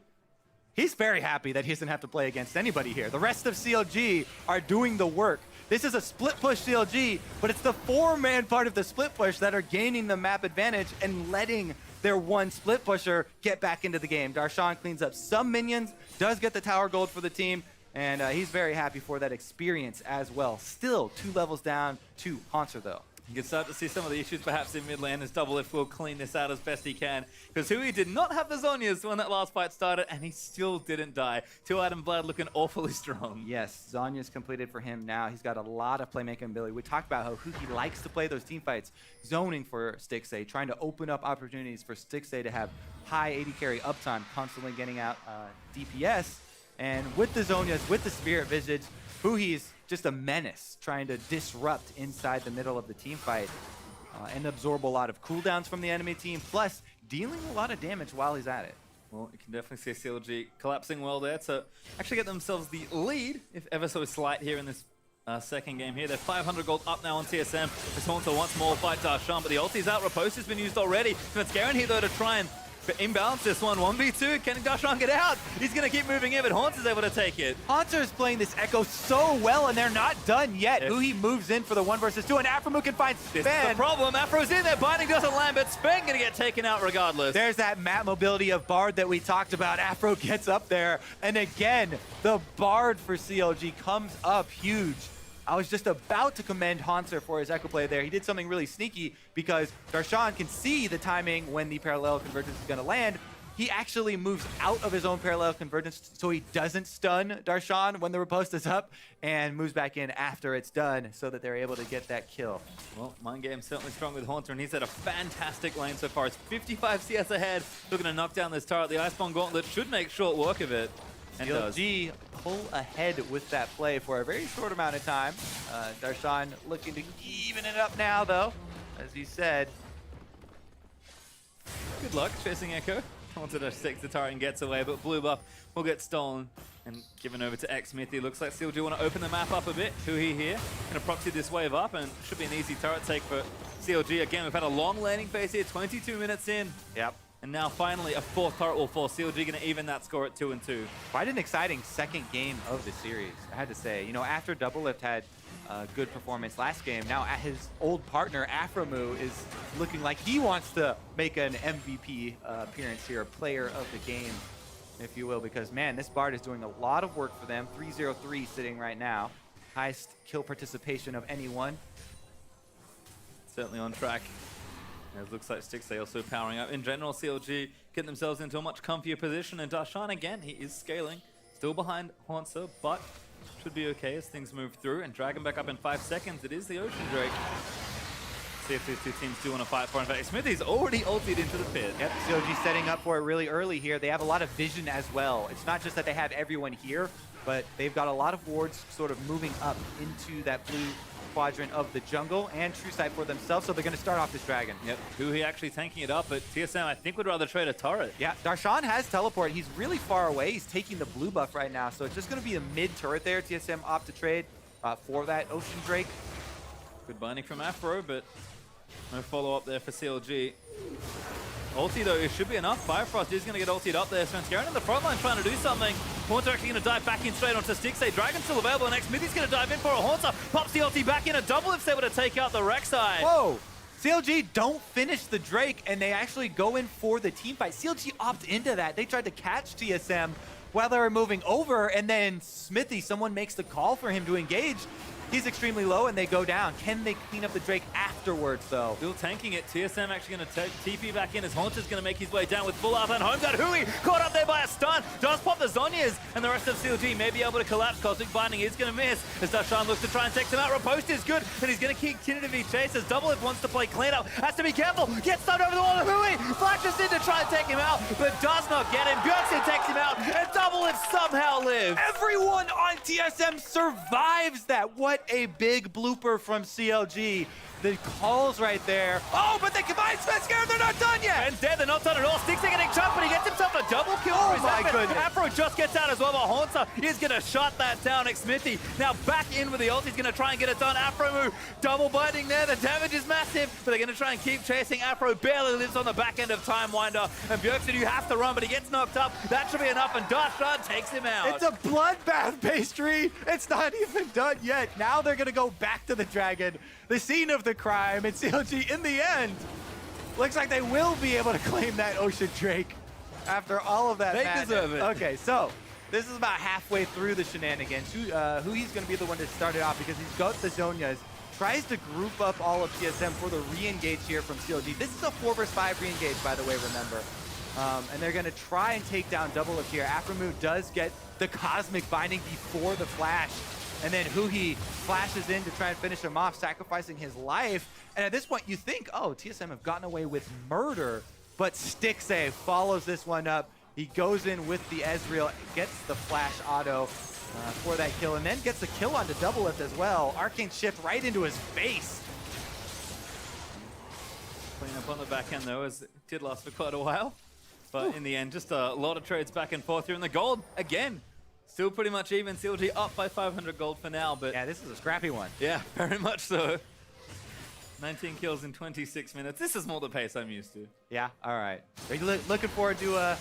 He's very happy that he doesn't have to play against anybody here. The rest of CLG are doing the work. This is a split push CLG, but it's the 4-man part of the split push that are gaining the map advantage and letting their one split pusher get back into the game. Darshan cleans up some minions, does get the tower gold for the team, and he's very happy for that experience as well. Still 2 levels down to Hanser, though. You can start to see some of the issues perhaps in mid lane as Double Lift will clean this out as best he can. Because Hui did not have the Zhonya's when that last fight started, and he still didn't die. 2-item Blood looking awfully strong. Yes, Zhonya's completed for him now. He's got a lot of playmaking ability. We talked about how Hui likes to play those team fights, zoning for Stixxay, trying to open up opportunities for Stixxay to have high AD carry uptime, constantly getting out DPS. And with the Zhonyas, with the Spirit Visage, Hui's just a menace, trying to disrupt inside the middle of the team fight and absorb a lot of cooldowns from the enemy team, plus dealing a lot of damage while he's at it. Well, you can definitely see CLG collapsing well there to actually get themselves the lead, if ever so slight, here in this second game here. They're 500 gold up now on TSM. As Hanser once more fight Darshan, but the ulti's out. Riposte has been used already. Sven Skarin here, though, to try and Imbalance this one, 1v2. Can Darshan get out? He's going to keep moving in, but Haunts is able to take it. Haunter is playing this Echo so well, and they're not done yet. Yes. He moves in for the 1 versus 2, and Afromu can find Sven. This is the problem. Afro's in there. Binding doesn't land, but Sven going to get taken out regardless. There's that map mobility of Bard that we talked about. Afro gets up there, and again, the Bard for CLG comes up huge. I was just about to commend Haunter for his Echo play there. He did something really sneaky because Darshan can see the timing when the parallel convergence is going to land. He actually moves out of his own parallel convergence so he doesn't stun Darshan when the riposte is up and moves back in after it's done so that they're able to get that kill. Well, Mind Game's certainly strong with Haunter, and he's had a fantastic lane so far. It's 55 CS ahead. Looking to knock down this turret. The Iceborne Gauntlet should make short work of it. And CLG pull ahead with that play for a very short amount of time. Darshan looking to even it up now, though, as he said. Good luck chasing Echo. Wanted to stick the turret and gets away, but blue buff will get stolen and given over to Xmithy. Looks like CLG want to open the map up a bit. Hui here going to proxy this wave up, and should be an easy turret take for CLG. Again, we've had a long laning phase here, 22 minutes in. Yep. And now finally a 4th turret will fall. CLG going to even that score at 2-2. Quite an exciting second game of the series, I had to say. You know, after Doublelift had a good performance last game, now his old partner, Afromu, is looking like he wants to make an MVP appearance here, player of the game, if you will, because, man, this Bard is doing a lot of work for them. 3-0-3 sitting right now. Highest kill participation of anyone. Certainly on track. It looks like Stixay also powering up. In general, CLG getting themselves into a much comfier position, and Darshan, again, he is scaling. Still behind Haunter, but should be okay as things move through. And Dragon back up in 5 seconds. It is the Ocean Drake. See if these two teams do want to fight for it. In fact, Smithy's already ulted into the pit. Yep, CLG setting up for it really early here. They have a lot of vision as well. It's not just that they have everyone here, but they've got a lot of wards sort of moving up into that blue quadrant of the jungle and true sight for themselves, so they're going to start off this dragon. Yep, Hui actually tanking it up, but TSM, I think, would rather trade a turret. Yeah, Darshan has teleport. He's really far away. He's taking the blue buff right now, so it's just going to be a mid turret there. TSM opt to trade for that Ocean Drake. Good binding from Afro, but no follow-up there for CLG. Ulti, though, it should be enough. Firefrost is going to get ultied up there. Svenskaren in the front line trying to do something. Haunter actually going to dive back in straight onto Stixay. Dragon's still available. Next, Smithy's going to dive in for a Haunter. Pops the ulti back in. A double if able to take out the Rek'Sai. Whoa! CLG don't finish the Drake, and they actually go in for the team fight. CLG opt into that. They tried to catch TSM while they were moving over, and then Smithy, someone makes the call for him to engage. He's extremely low, and they go down. Can they clean up the Drake afterwards, though? Still tanking it. TSM actually going to TP back in as Haunter's going to make his way down with full outland. Home got Hui caught up there by a stun. Does pop the Zhonya's, and the rest of CLG may be able to collapse. Cosmic Binding is going to miss as Darshan looks to try and take him out. Riposte is good, and he's going to continue to be chased as Doublelift wants to play cleanup. Has to be careful. Gets stunned over the wall of Hui. Flashes in to try and take him out, but does not get him. Bjergsen takes him out, and Doublelift somehow lives. Everyone on TSM survives that. What a big blooper from CLG. The calls right there. Oh, but they combine Svenskaren. They're not done yet. And dead, they're not done at all. Stixay getting chunked, but he gets himself a double kill. Oh my goodness. Afro just gets out as well, but Haunter is going to shut that down. Xmithy now back in with the ult. He's going to try and get it done. Afro move, double binding there. The damage is massive, but they're going to try and keep chasing. Afro barely lives on the back end of Time Winder. And Bjergsen, you have to run, but he gets knocked up. That should be enough, and Darshan takes him out. It's a bloodbath, Pastry. It's not even done yet. Now they're going to go back to the dragon, the scene of the crime, and CLG, in the end, looks like they will be able to claim that Ocean Drake after all of that They madness. deserve it. Okay, so this is about halfway through the shenanigans. Hui's going to be the one to start it off because he's got the Zhonyas. Tries to group up all of TSM for the re-engage here from CLG. This is a 4 vs 5 re-engage, by the way, remember. And they're going to try and take down Doublelift here. Afromu does get the Cosmic Binding before the flash. And then Hui flashes in to try and finish him off, sacrificing his life. And at this point, you think, oh, TSM have gotten away with murder. But Stixay follows this one up. He goes in with the Ezreal, gets the flash auto for that kill, and then gets a kill onto Doublelift as well. Arcane Shift right into his face. Clean up on the back end, though, as it did last for quite a while. But in the end, just a lot of trades back and forth here. And the gold, again, still pretty much even. CLG up by 500 gold for now, but Yeah, this is a scrappy one. yeah, very much so. 19 kills in 26 minutes. This is more the pace I'm used to. Yeah, all right. Are you looking forward to a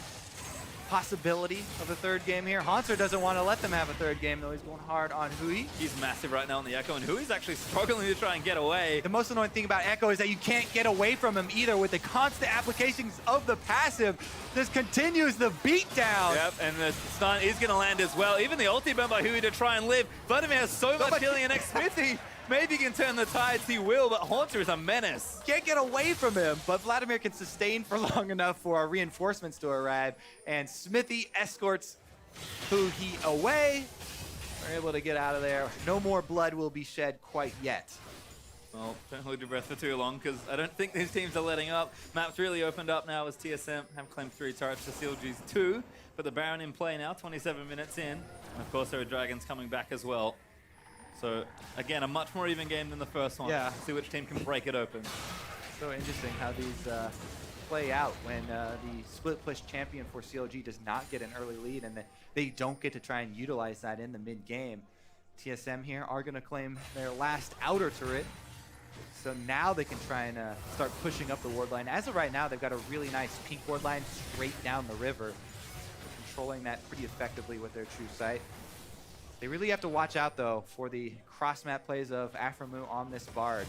possibility of a third game here? Haunter doesn't want to let them have a third game, though. He's going hard on Hui. He's massive right now on the Echo, and Hui's actually struggling to try and get away. The most annoying thing about Echo is that you can't get away from him either with the constant applications of the passive. This continues the beatdown. Yep, and the stun is going to land as well. Even the ulti bump by Hui to try and live. Vladimir has so much healing, and Smithy maybe can turn the tides, he will, but Haunter is a menace. Can't get away from him, but Vladimir can sustain for long enough for our reinforcements to arrive, and Smithy escorts Hui away. We're able to get out of there. No more blood will be shed quite yet. Well, don't hold your breath for too long, because I don't think these teams are letting up. Map's really opened up now as TSM have claimed 3 turrets to CLG's 2, but the Baron in play now, 27 minutes in. And of course, there are Dragons coming back as well. So, again, a much more even game than the first one. Yeah. See which team can break it open. So interesting how these play out when the split push champion for CLG does not get an early lead, and they don't get to try and utilize that in the mid game. TSM here are going to claim their last outer turret. So now they can try and start pushing up the ward line. As of right now, they've got a really nice pink ward line straight down the river. They're controlling that pretty effectively with their true sight. They really have to watch out, though, for the cross-map plays of Aframu on this Bard.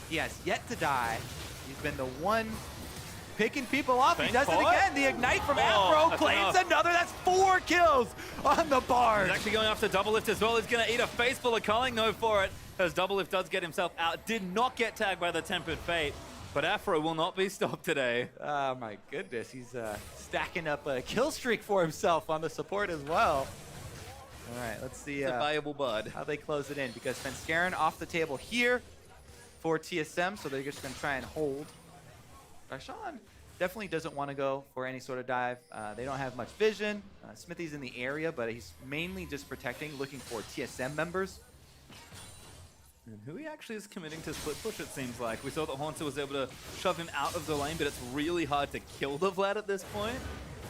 He has yet to die. He's been the one picking people off. He does it again. The Ignite from Afro claims another. That's 4 kills on the Bard. He's actually going after Double Lift as well. He's going to eat a face full of culling, though, for it, as Double Lift does get himself out. Did not get tagged by the Tempered Fate, but Afro will not be stopped today. Oh, my goodness. He's stacking up a kill streak for himself on the support as well. All right, let's see a valuable bud. How they close it in, because Svenskeren off the table here for TSM, so they're just going to try and hold. Darshan definitely doesn't want to go for any sort of dive. They don't have much vision. Smithy's in the area, but he's mainly just protecting, looking for TSM members. And Hui actually is committing to split push, it seems like. We saw that Haunter was able to shove him out of the lane, but it's really hard to kill the Vlad at this point.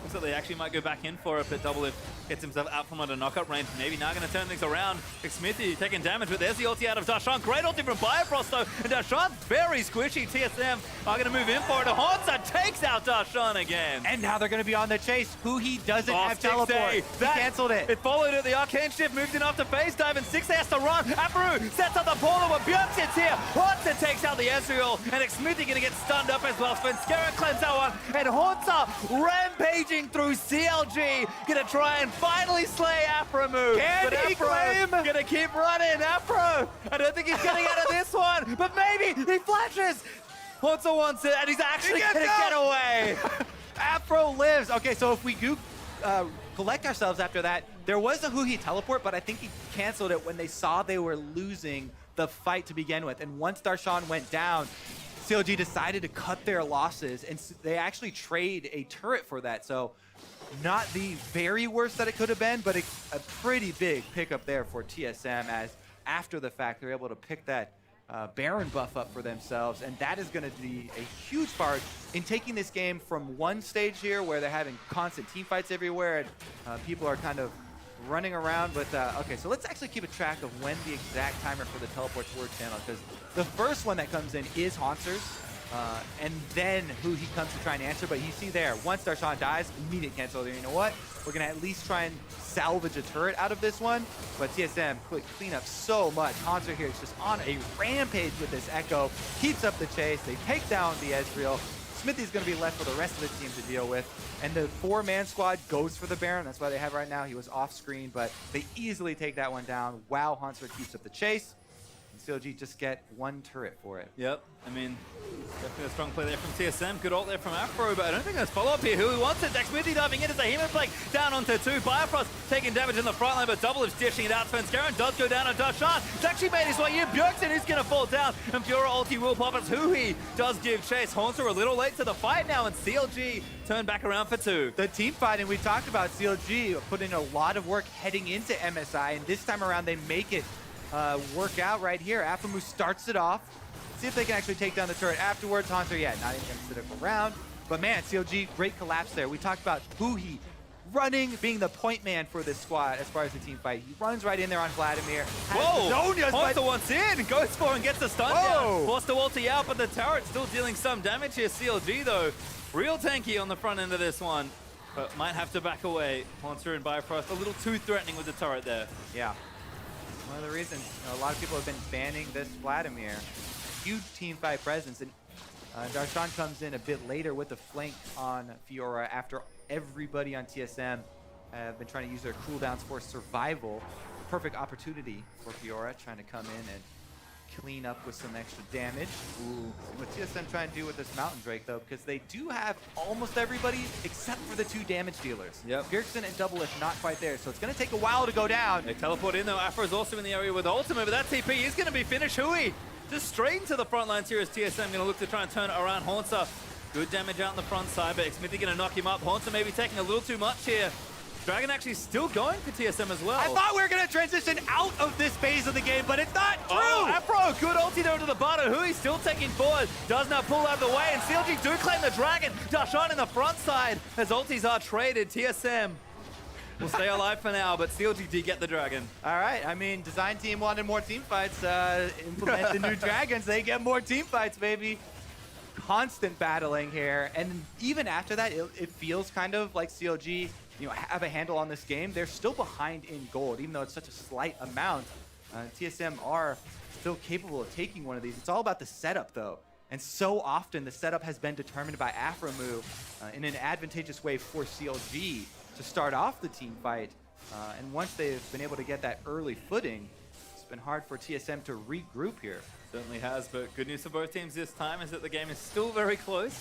Looks like they actually might go back in for it, but Double Lift gets himself out from under knockup range. Maybe now going to turn things around. Smithy taking damage, but there's the ulti out of Darshan. Great ulti from Bifrost, though. And Darshan's very squishy. TSM are going to move in for it. Haunter takes out Darshan again. And now they're going to be on the chase. Hui doesn't have teleport. He canceled it. It followed it. The Arcane Shift moved in after face dive, and 6 has to run. Aperu sets up the portal, but Björk sits here. Haunter takes out the Ezreal, and Smithy going to get stunned up as well. Svenskeren cleanses that one, and Haunter rampaging through CLG, gonna try and finally slay Aframu. Can he claim? Gonna keep running. Afro, I don't think he's getting out of this one, but maybe he flashes. Haunter wants it, and he's actually gonna get away. Afro lives. Okay, so if we do collect ourselves after that, there was a Hui teleport, but I think he canceled it when they saw they were losing the fight to begin with. And once Darshan went down, CLG decided to cut their losses, and they actually trade a turret for that. So not the very worst that it could have been, but a pretty big pickup there for TSM, as after the fact, they're able to pick that Baron buff up for themselves, and that is going to be a huge part in taking this game from one stage here where they're having constant team fights everywhere, and people are kind of running around. But okay, so let's actually keep a track of when the exact timer for the teleport toward channel, because the first one that comes in is Haunter's, and then Hui comes to try and answer. But you see there, once Darshan dies, immediate cancel. You know what? We're gonna at least try and salvage a turret out of this one. But TSM clean up so much. Haunter here is just on a rampage with this Echo, keeps up the chase. They take down the Ezreal. Smithy's going to be left for the rest of the team to deal with. And the 4-man squad goes for the Baron. That's why they have right now. He was off screen, but they easily take that one down. Wow, Haunter keeps up the chase. And CLG just get 1 turret for it. Yep, I mean, definitely a strong play there from TSM. Good ult there from Afro, but I don't think there's follow-up here. Who wants it? Smithy diving in as a Human Plague down onto 2. Bifrost taking damage in the front line, but Double is dishing it out. Svenskeren does go down on Darshan. He's actually made his way in. Björksen is going to fall down, and Fiora ulti will pop as Hui does give chase. Haunter a little late to the fight now, and CLG turn back around for 2. The team fight, and we talked about CLG putting a lot of work heading into MSI, and this time around they make it work out right here. Afamu starts it off. See if they can actually take down the turret afterwards. Haunter, yeah, not even going to sit up around. But man, CLG, great collapse there. We talked about Hui running, being the point man for this squad as far as the team fight. He runs right in there on Vladimir. Whoa! Zonia's, Monster wants in, goes for and gets the stun Whoa! down. Forced to ulti out, but the turret still dealing some damage here. CLG though, real tanky on the front end of this one, but might have to back away. Monster and Bifrost a little too threatening with the turret there. Yeah. One of the reasons a lot of people have been banning this Vladimir. Huge team fight presence, and Darshan comes in a bit later with the flank on Fiora after everybody on TSM have been trying to use their cooldowns for survival. Perfect opportunity for Fiora, trying to come in and clean up with some extra damage. Ooh. What TSM trying to do with this Mountain Drake though, because they do have almost everybody except for the 2 damage dealers. Yep. Bjergsen and Doublelift not quite there, so it's going to take a while to go down. They teleport in though. Afro's also in the area with ultimate, but that TP is going to be finished. Hui just straight into the front lines here as TSM going to look to try and turn it around. Haunter, good damage out on the front side, but Smithy going to knock him up. Haunter maybe taking a little too much here. Dragon actually still going for TSM as well. I thought we were going to transition out of this phase of the game, but it's not true! Oh, Afro, good ulti down to the bottom. Hui still taking forward, does not pull out of the way, and CLG do claim the Dragon. Darshan in the front side as ultis are traded. TSM will stay alive for now, but CLG did get the Dragon. All right, I mean, design team wanted more team fights. Implement the new Dragons, they get more team fights, baby. Constant battling here, and even after that, it feels kind of like CLG, have a handle on this game. They're still behind in gold, even though it's such a slight amount. TSM are still capable of taking one of these. It's all about the setup, though. And so often, the setup has been determined by Afromu in an advantageous way for CLG to start off the team fight. And once they've been able to get that early footing, it's been hard for TSM to regroup here. Certainly has, but good news for both teams this time is that the game is still very close.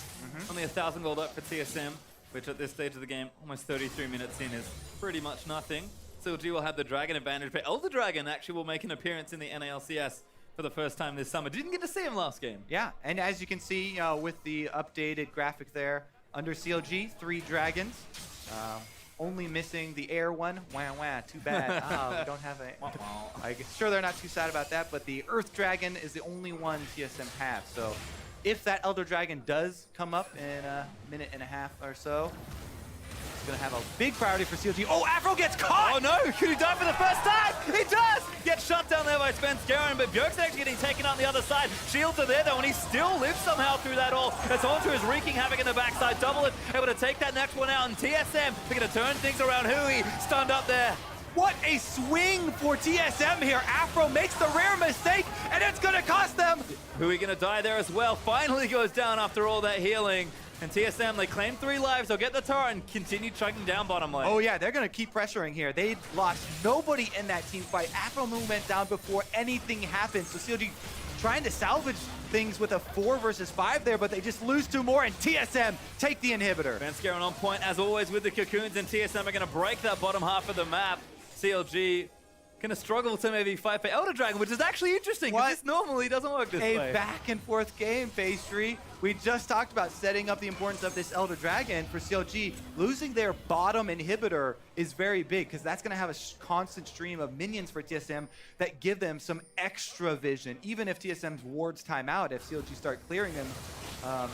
Only 1,000 gold up for TSM, which at this stage of the game, almost 33 minutes in, is pretty much nothing. CLG will have the Dragon advantage, but Elder Dragon actually will make an appearance in the LCS for the first time this summer. Didn't get to see him last game. Yeah, and as you can see with the updated graphic there, under CLG, 3 dragons. Only missing the air one. Wah, wah, too bad. We don't have a... I'm sure they're not too sad about that, but the Earth Dragon is the only one TSM have. So if that Elder Dragon does come up in a minute and a half or so, it's going to have a big priority for CLG. Oh, Afro gets caught! Oh no, could he die for the first time? He does! Gets shut down there by Spenskaren, but Bjergsen actually getting taken out on the other side. Shields are there though, and he still lives somehow through that all. As Haunter is wreaking havoc in the backside. Double it, able to take that next one out, and TSM, they're going to turn things around. Hui stunned up there. What a swing for TSM here. Afro makes the rare mistake, and it's going to cost them. Hui going to die there as well. Finally goes down after all that healing. And TSM, they claim 3 lives. They'll get the turret and continue chugging down bottom lane. Oh yeah, they're going to keep pressuring here. They lost nobody in that team fight. Afro went down before anything happened. So CLG trying to salvage things with a 4 versus 5 there, but they just lose 2 more, and TSM take the inhibitor. Spenskaren on point, as always, with the cocoons, and TSM are going to break that bottom half of the map. CLG going to struggle to maybe fight for Elder Dragon, which is actually interesting, because this normally doesn't work this way. A back and forth game, Pastry. We just talked about setting up the importance of this Elder Dragon for CLG. Losing their bottom inhibitor is very big, because that's going to have a constant stream of minions for TSM that give them some extra vision, even if TSM's wards time out, if CLG start clearing them.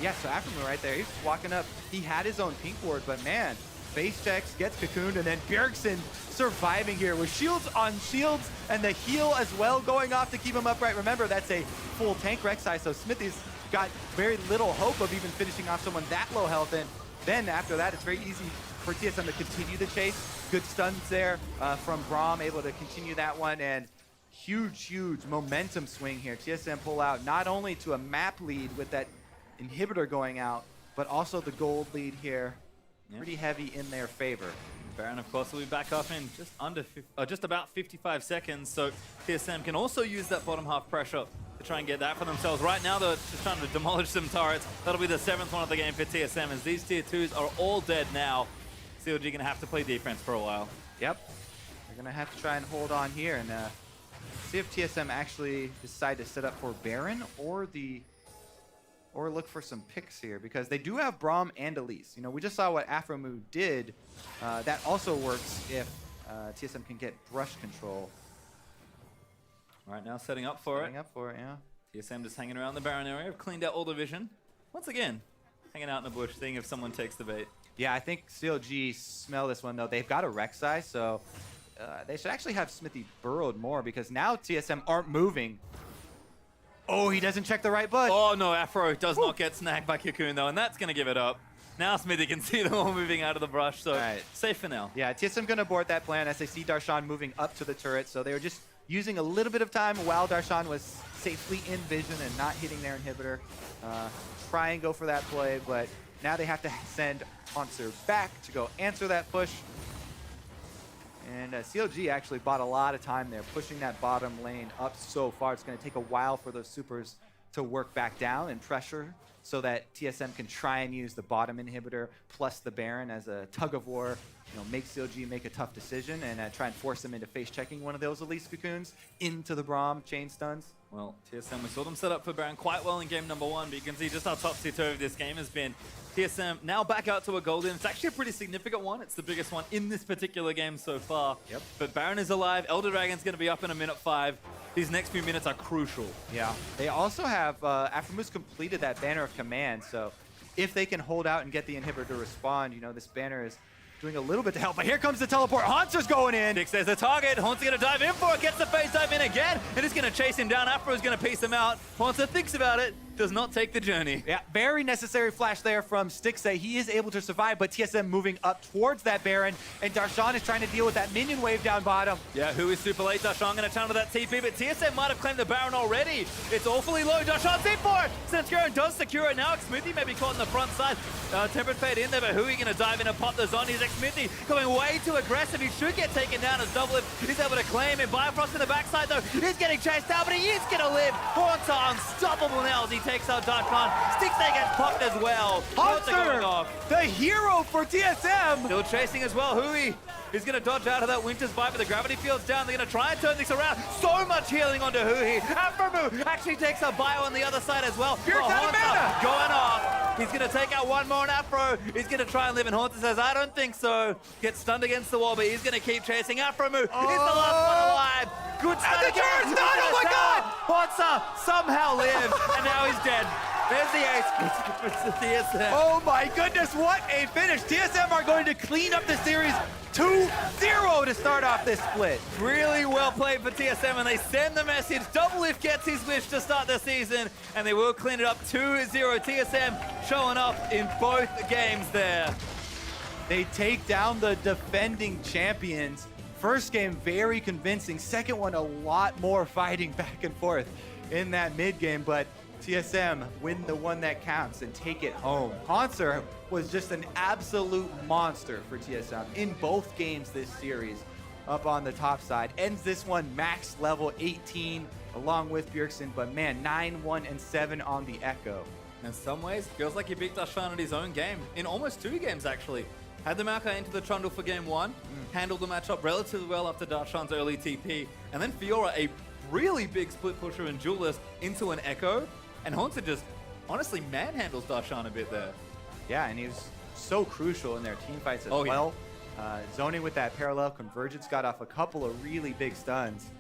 Yeah, so Aftermoon right there, he's walking up. He had his own pink ward, but man, base checks, gets cocooned, and then Bjergsen surviving here with shields on shields and the heal as well going off to keep him upright. Remember, that's a full tank Rek'Sai, so Smithy's got very little hope of even finishing off someone that low health, and then after that, it's very easy for TSM to continue the chase. Good stuns there from Braum, able to continue that one, and huge momentum swing here. TSM pull out not only to a map lead with that inhibitor going out, but also the gold lead here. Pretty heavy in their favor. Baron, of course, will be back up in just about 55 seconds, so TSM can also use that bottom half pressure to try and get that for themselves. Right now, they're just trying to demolish some turrets. That'll be the 7th one of the game for TSM, as these tier 2s are all dead now. CLG going to have to play defense for a while. Yep. They're going to have to try and hold on here and see if TSM actually decide to set up for Baron or look for some picks here, because they do have Braum and Elise. We just saw what Afromu did. That also works if TSM can get brush control. Right now, setting up for it. Setting up for it, yeah. TSM just hanging around the Baron area. I've cleaned out all the vision. Once again, hanging out in the bush, seeing if someone takes the bait. Yeah, I think CLG smell this one, though. They've got a Rek'Sai, so they should actually have Smithy burrowed more because now TSM aren't moving. Oh, he doesn't check the right bush. Oh no, Afro does not get snagged by Cocoon though, and that's going to give it up. Now Smithy can see them all moving out of the brush, so safe for now. Yeah, TSM going to abort that plan as they see Darshan moving up to the turret, so they were just using a little bit of time while Darshan was safely in vision and not hitting their inhibitor. Try and go for that play, but now they have to send Haunter back to go answer that push. And CLG actually bought a lot of time there, pushing that bottom lane up so far. It's going to take a while for those supers to work back down and pressure so that TSM can try and use the bottom inhibitor plus the Baron as a tug of war, make CLG make a tough decision and try and force them into face checking one of those Elise Cocoons into the Braum chain stuns. Well, TSM, we saw them set up for Baron quite well in game number 1, but you can see just how topsy-turvy this game has been. TSM now back out to a golden. It's actually a pretty significant one. It's the biggest one in this particular game so far. Yep. But Baron is alive. Elder Dragon's going to be up in a minute 5. These next few minutes are crucial. Yeah. They also have, Afromoose completed that Banner of Command, so if they can hold out and get the inhibitor to respond, this banner is doing a little bit to help, but here comes the teleport. Haunter's going in. Dix there's the target. Haunter's going to dive in for it, gets the phase dive in again, and he's going to chase him down. Afro's going to piece him out. Haunter thinks about it, does not take the journey. Yeah, very necessary flash there from Stixay. He is able to survive, but TSM moving up towards that Baron, and Darshan is trying to deal with that minion wave down bottom. Yeah, who is super late? Darshan going to channel that TP, but TSM might have claimed the Baron already. It's awfully low. Darshan's in for it. Senscaron does secure it now. Smithy may be caught on the front side. Tempered Fade in there, but Hui going to dive in and pop the Zon. He's Smithy going way too aggressive. He should get taken down as Doublelift. He's able to claim him. Bifrost in the backside though. He's getting chased down, but he is going to live. Haunter unstoppable now as he takes out Darshan. Stixay gets popped as well. Haunter, the hero for TSM. Still chasing as well. Hui is going to dodge out of that Winter's Bite, but the gravity field's down. They're going to try and turn this around. So much healing onto Hui. Afromu actually takes a bio on the other side as well. Pure mana going off. He's going to take out one more on Afro. He's going to try and live, and Haunter says, I don't think so. Gets stunned against the wall, but he's going to keep chasing. Afromu is the last one alive. Good stun again. Oh my God! Haunter somehow lived, and now he's dead. There's the ace for TSM. Oh my goodness, what a finish. TSM are going to clean up the series 2-0 to start off this split. Really well played for TSM, and they send the message. Doublelift gets his wish to start the season, and they will clean it up 2-0. TSM showing up in both games there. They take down the defending champions. First game, very convincing. Second one, a lot more fighting back and forth in that mid game, but TSM win the one that counts and take it home. Haunter was just an absolute monster for TSM in both games this series. Up on the top side, ends this one max level 18 along with Bjergsen, but man, 9-1-7 on the Echo. In some ways, feels like he beat Darshan at his own game, in almost 2 games actually. Had the Maokai into the trundle for game 1, handled the matchup relatively well after Darshan's early TP, and then Fiora, a really big split pusher and duelist, into an Echo, and Haunter just honestly manhandles Darshan a bit there. Yeah, and he was so crucial in their team fights as well. Zoning with that parallel convergence got off a couple of really big stuns.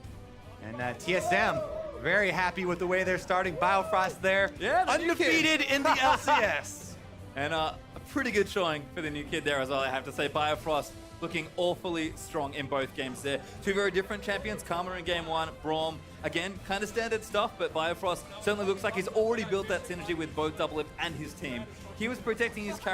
And TSM, very happy with the way they're starting. Biofrost there, undefeated in the LCS. And a pretty good showing for the new kid there as well, I have to say. Biofrost looking awfully strong in both games there. 2 very different champions, Karma in game 1, Braum, again, kind of standard stuff, but Biofrost certainly looks like he's already built that synergy with both Doublelift and his team. He was protecting his character